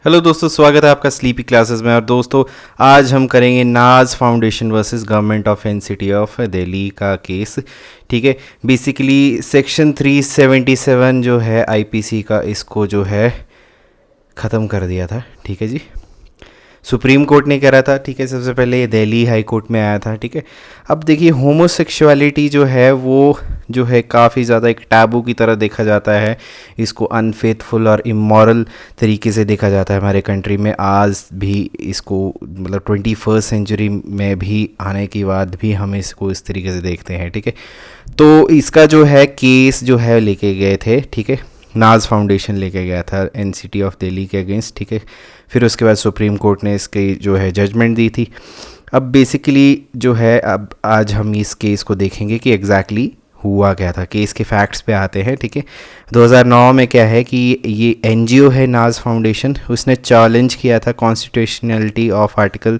Hello दोस्तों, स्वागत है आपका स्लीपी क्लासेस में। और दोस्तों, आज हम करेंगे नाज foundation versus government of NCT of Delhi का केस। ठीक है, बेसिकली सेक्शन 377 जो है आईपीसी का, इसको जो है ख़त्म कर दिया था। ठीक है जी, सुप्रीम कोर्ट ने करा था। ठीक है, सबसे पहले ये दिल्ली हाई कोर्ट में आया था। ठीक है, अब देखिए होमोसेक्सुअलिटी जो है वो जो है काफ़ी ज़्यादा एक टैबू की तरह देखा जाता है। इसको अनफेथफुल और इमोरल तरीके से देखा जाता है हमारे कंट्री में आज भी। इसको मतलब 21st सेंचुरी में भी आने के बाद भी हम इसको इस तरीके से देखते हैं। ठीक है, तो इसका जो है केस जो है लेके गए थे। ठीक है, नाज फाउंडेशन लेके गया था एनसीटी ऑफ दिल्ली के अगेंस्ट। ठीक है, फिर उसके बाद सुप्रीम कोर्ट ने इसकी जो है जजमेंट दी थी। अब बेसिकली जो है अब आज हम इस केस को देखेंगे कि एग्जैक्टली हुआ क्या था। केस के फैक्ट्स पे आते हैं। ठीक है, 2009 में क्या है कि ये एनजीओ है नाज फाउंडेशन, उसने चैलेंज किया था कॉन्स्टिट्यूशनलिटी ऑफ आर्टिकल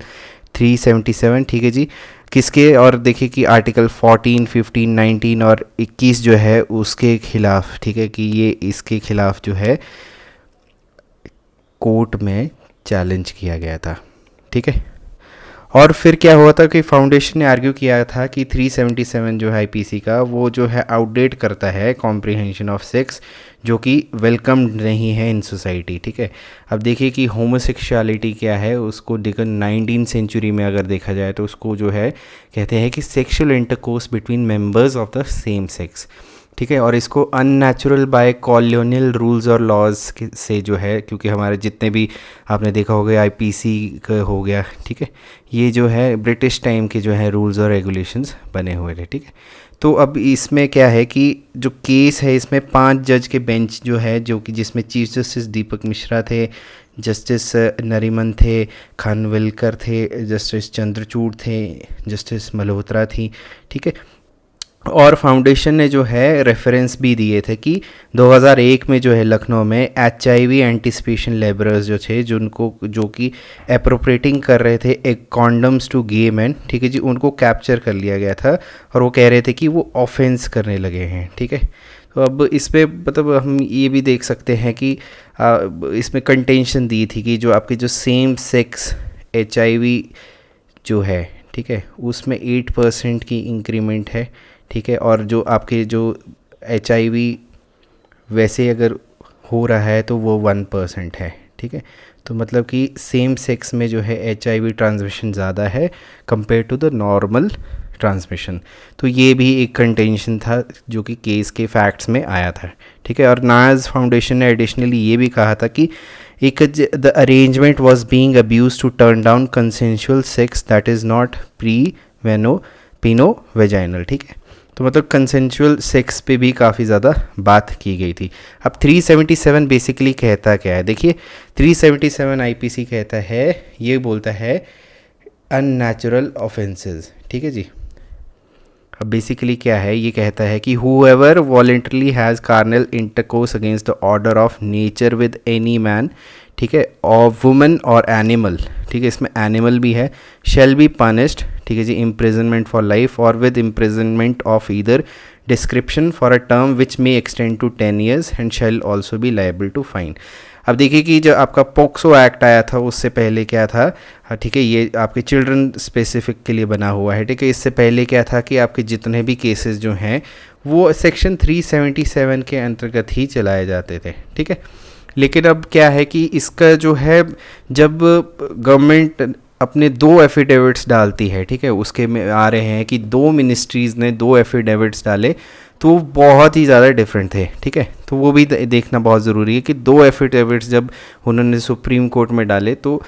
377। ठीक है जी, किसके? और देखिए कि आर्टिकल 14, 15, 19 और 21 जो है उसके खिलाफ। ठीक है, कि ये इसके खिलाफ जो है कोर्ट में चैलेंज किया गया था। ठीक है, और फिर क्या हुआ था कि फाउंडेशन ने आर्ग्यू किया था कि 377 जो है आईपीसी का, वो जो है आउटडेट करता है कॉम्प्रिहेंशन ऑफ सेक्स, जो कि वेलकम्ड नहीं है इन सोसाइटी। ठीक है, अब देखिए कि होमोसेक्सुअलिटी क्या है, उसको देखकर 19th सेंचुरी में अगर देखा जाए तो उसको जो है कहते हैं कि sexual intercourse between members of the same sex. ठीक है, और इसको अननेचुरल बाय कॉलोनियल रूल्स और लॉज से जो है, क्योंकि हमारे जितने भी आपने देखा होगा आईपीसी का हो गया। ठीक है, ये जो है ब्रिटिश टाइम के जो है रूल्स और रेगुलेशंस बने हुए थे। ठीक है, तो अब इसमें क्या है कि जो केस है इसमें 5 जज के बेंच जो है, जो कि जिसमें चीफ जस्टिस दीपक मिश्रा थे, जस्टिस नरीमन थे, खानविलकर थे, जस्टिस चंद्रचूड़ थे, जस्टिस मल्होत्रा थी। ठीक है, और फाउंडेशन ने जो है रेफरेंस भी दिए थे कि 2001 में जो है लखनऊ में HIV एंटीसिपेशन लेबरर्स जो थे, जो कि अप्रोप्रिएटिंग कर रहे थे एक कॉन्डम्स टू गे मैन। ठीक है जी, उनको कैप्चर कर लिया गया था और वो कह रहे थे कि वो ऑफेंस करने लगे हैं। ठीक है, तो अब इस पर मतलब हम ये भी देख सकते हैं कि इसमें कंटेंशन दी थी कि जो आपके जो सेम सेक्स HIV जो है, ठीक है, उसमें 8% की इंक्रीमेंट है। ठीक है, और जो आपके जो HIV वैसे अगर हो रहा है तो वो 1% है। ठीक है, तो मतलब कि सेम सेक्स में जो है HIV ट्रांसमिशन ज़्यादा है compare to the normal transmission. तो ये भी एक कंटेंशन था जो कि केस के फैक्ट्स में आया था। ठीक है, और नाज फाउंडेशन ने एडिशनली ये भी कहा था कि एक the arrangement was being abuse to turn down consensual sex that is not penovaginal. ठीक है, तो मतलब कंसेंशुअल सेक्स पे भी काफ़ी ज़्यादा बात की गई थी। अब 377 बेसिकली कहता क्या है? देखिए 377 आईपीसी कहता है, ये बोलता है अननेचुरल ऑफेंसेस। ठीक है जी, अब बेसिकली क्या है, ये कहता है कि whoever voluntarily has carnal intercourse against the order of nature with any man, ठीक है, और वुमन और एनिमल, ठीक है, इसमें एनिमल भी है, शेल बी पनिश्ड, ठीक है जी, इम्प्रिजनमेंट फॉर लाइफ और with imprisonment of either description for a term which may extend to 10 years and shall also be liable to fine. अब देखिए कि जो आपका पोक्सो एक्ट आया था उससे पहले क्या था? हाँ, ठीक है, ये आपके चिल्ड्रन स्पेसिफिक के लिए बना हुआ है। ठीक है, इससे पहले क्या था कि आपके जितने भी केसेस जो हैं वो सेक्शन 377 के अंतर्गत ही चलाए जाते थे। ठीक है, लेकिन अब क्या है कि इसका जो है जब गवर्नमेंट अपने 2 एफिडेविट्स डालती है, ठीक है, उसके में आ रहे हैं कि 2 मिनिस्ट्रीज़ ने 2 एफिडेविट्स डाले तो बहुत ही ज़्यादा डिफरेंट थे। ठीक है, तो वो भी देखना बहुत ज़रूरी है कि 2 एफिडेविट्स जब उन्होंने सुप्रीम कोर्ट में डाले तो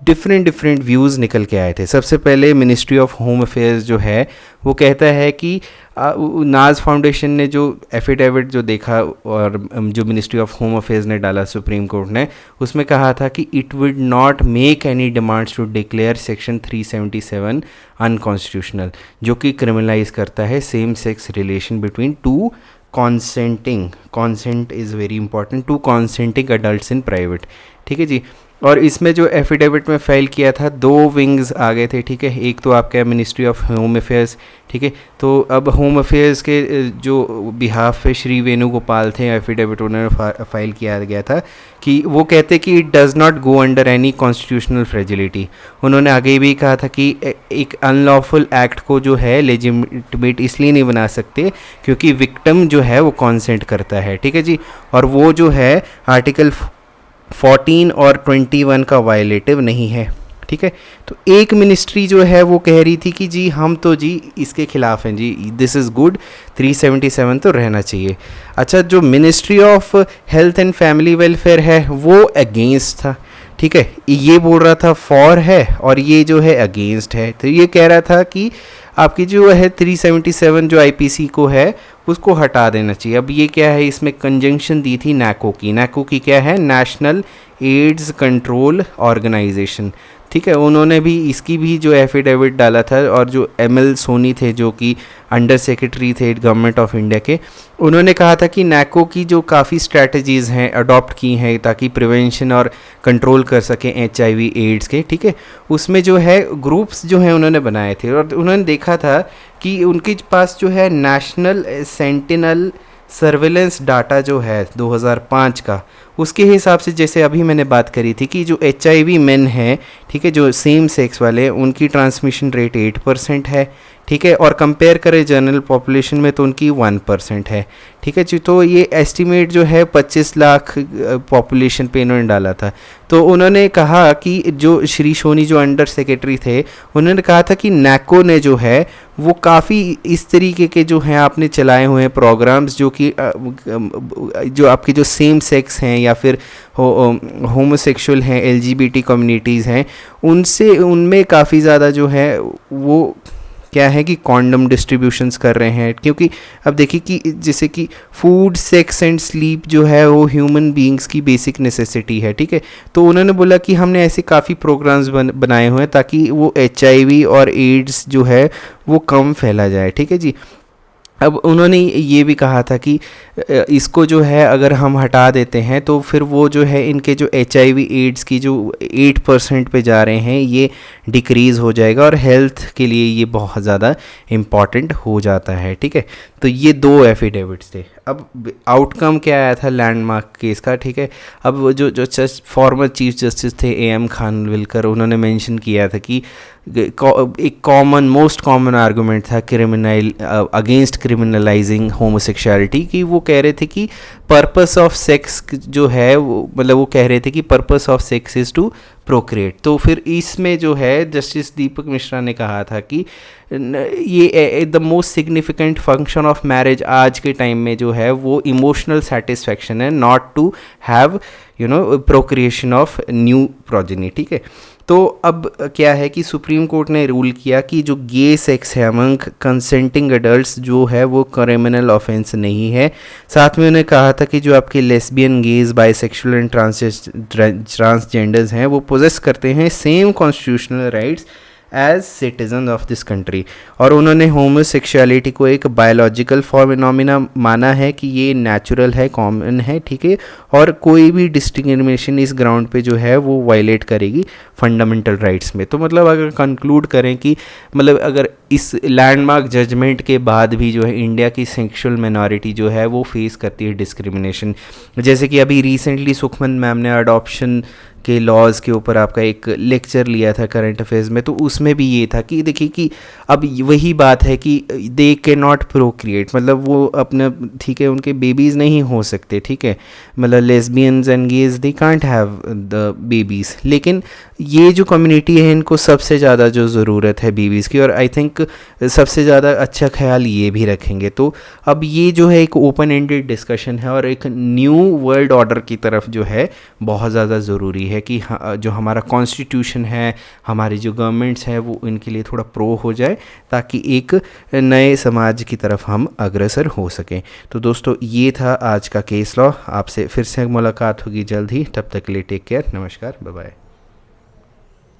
डिफरेंट व्यूज़ निकल के आए थे। सबसे पहले मिनिस्ट्री ऑफ होम अफेयर्स जो है वो कहता है कि नाज फाउंडेशन ने जो एफिडेविट जो देखा और जो मिनिस्ट्री ऑफ होम अफेयर्स ने डाला सुप्रीम कोर्ट ने, उसमें कहा था कि it would not make any demands to declare section 377 unconstitutional, जो कि क्रिमिनलाइज करता है same sex relation between 2 consent is very important, to consenting adults in private। ठीक है जी। और इसमें जो एफिडेविट में फाइल किया था 2 विंग्स आ गए थे, ठीक है। एक तो आपका मिनिस्ट्री ऑफ होम अफेयर्स, ठीक है। तो अब होम अफेयर्स के जो बिहाफ पे श्री वेणुगोपाल थे, एफिडेविट उन्होंने फाइल किया गया था कि वो कहते कि it does not go under any constitutional fragility. उन्होंने आगे भी कहा था कि एक अनलॉफुल एक्ट को जो है लेजिटिमेट इसलिए नहीं बना सकते क्योंकि विक्टिम जो है वो कॉन्सेंट करता है, ठीक है जी। और वो जो है आर्टिकल 14 और 21 का वायलेटिव नहीं है, ठीक है। तो एक मिनिस्ट्री जो है वो कह रही थी कि जी हम तो जी इसके खिलाफ हैं जी, दिस इज़ गुड, 377 तो रहना चाहिए। अच्छा, जो ministry of health and family welfare है वो अगेंस्ट था, ठीक है। ये बोल रहा था फॉर है और ये जो है अगेंस्ट है। तो ये कह रहा था कि आपकी जो है 377 जो आईपीसी को है उसको हटा देना चाहिए। अब ये क्या है, इसमें कंजंक्शन दी थी नैको की। नैको की क्या है, नेशनल एड्स कंट्रोल ऑर्गेनाइजेशन, ठीक है। उन्होंने भी इसकी भी जो एफिडेविट डाला था और जो एमएल सोनी थे जो कि अंडर सेक्रेटरी थे गवर्नमेंट ऑफ इंडिया के, उन्होंने कहा था कि नैको की जो काफ़ी स्ट्रैटेजीज़ हैं अडॉप्ट की हैं ताकि प्रिवेंशन और कंट्रोल कर सकें HIV एड्स के, ठीक है। उसमें जो है ग्रुप्स जो हैं उन्होंने बनाए थे और उन्होंने देखा था कि उनके पास जो है नेशनल सेंटिनल सर्वेलेंस डाटा जो है 2005 का, उसके हिसाब से जैसे अभी मैंने बात करी थी कि जो HIV मेन है, ठीक है, जो सेम सेक्स वाले, उनकी ट्रांसमिशन रेट 8% है, ठीक है। और कंपेयर करें जनरल पॉपुलेशन में तो उनकी 1% है, ठीक है जी। तो ये एस्टिमेट जो है 25 लाख पॉपुलेशन पे इन्होंने डाला था। तो उन्होंने कहा कि जो श्री सोनी जो अंडर सेक्रेटरी थे, उन्होंने कहा था कि नैको ने जो है वो काफ़ी इस तरीके के जो हैं आपने चलाए हुए हैं प्रोग्राम्स जो कि जो आपके जो सेम सेक्स हैं या फिर होमोसेक्सुअल हैं, LGBT कम्युनिटीज़ हैं, उनमें काफ़ी ज़्यादा जो है वो क्या है कि कॉन्डम डिस्ट्रीब्यूशंस कर रहे हैं। क्योंकि अब देखिए कि जैसे कि फूड, सेक्स एंड स्लीप जो है वो ह्यूमन बीइंग्स की बेसिक नेसेसिटी है, ठीक है। तो उन्होंने बोला कि हमने ऐसे काफ़ी प्रोग्राम्स बनाए हुए हैं ताकि वो HIV और एड्स जो है वो कम फैला जाए, ठीक है जी। अब उन्होंने ये भी कहा था कि इसको जो है अगर हम हटा देते हैं तो फिर वो जो है इनके जो HIV एड्स की जो 8% पे जा रहे हैं ये डिक्रीज़ हो जाएगा और हेल्थ के लिए ये बहुत ज़्यादा इम्पॉर्टेंट हो जाता है, ठीक है। तो ये 2 एफिडेविट्स थे। अब आउटकम क्या आया था लैंडमार्क केस का, ठीक है। अब जो फॉर्मर चीफ जस्टिस थे AM खानविलकर, उन्होंने मेंशन किया था कि एक मोस्ट कॉमन आर्गूमेंट था अगेंस्ट क्रिमिनलाइजिंग होमोसेक्सुअलिटी की। वो कह रहे थे कि पर्पस ऑफ सेक्स जो है वो कह रहे थे कि purpose of sex is to procreate. तो फिर इसमें जो है जस्टिस दीपक मिश्रा ने कहा था कि ये the most significant function of marriage आज के टाइम में जो है वो इमोशनल सेटिस्फैक्शन है, not to have procreation of new progeny, ठीक है। तो अब क्या है कि सुप्रीम कोर्ट ने रूल किया कि जो गे सेक्स है अमंग कंसेंटिंग एडल्ट्स जो है वो क्रिमिनल ऑफेंस नहीं है। साथ में उन्होंने कहा था कि जो आपके lesbian, gays, bisexual and transgenders हैं वो पोजेस करते हैं same constitutional rights as citizen of this country. और उन्होंने होमोसेक्सुअलिटी को एक बायोलॉजिकल फिनोमेना माना है कि ये नेचुरल है, कॉमन है, ठीक है। और कोई भी डिस्क्रिमिनेशन इस ग्राउंड पे जो है वो वायलेट करेगी फंडामेंटल राइट्स में। तो मतलब अगर कंक्लूड करें कि मतलब अगर इस लैंडमार्क जजमेंट के बाद भी जो है इंडिया की सेक्सुअल माइनॉरिटी जो है वो फेस करती है डिस्क्रिमिनेशन। जैसे कि अभी रिसेंटली सुखमन मैम ने अडॉप्शन के लॉज के ऊपर आपका एक लेक्चर लिया था करंट अफेयर्स में, तो उसमें भी ये था कि देखिए कि अब वही बात है कि दे कैन नॉट प्रोक्रिएट, मतलब वो अपना, ठीक है, उनके बेबीज़ नहीं हो सकते, ठीक है। मतलब lesbians and gauge they can't have the babies. लेकिन ये जो कम्युनिटी है इनको सबसे ज़्यादा जो ज़रूरत है बेबीज़ की, और आई थिंक सबसे ज़्यादा अच्छा ख्याल ये भी रखेंगे। तो अब ये जो है एक ओपन एंडेड डिस्कशन है और एक न्यू वर्ल्ड ऑर्डर की तरफ जो है बहुत ज़्यादा ज़रूरी है कि जो हमारा कॉन्स्टिट्यूशन है, हमारी जो गवर्नमेंट्स हैं वो इनके लिए थोड़ा प्रो हो जाए ताकि एक नए समाज की तरफ हम अग्रसर हो सकें। तो दोस्तों ये था आज का केस लॉ। आपसे फिर से मुलाकात होगी जल्द ही, तब तक के लिए टेक केयर, नमस्कार, बाय बाय।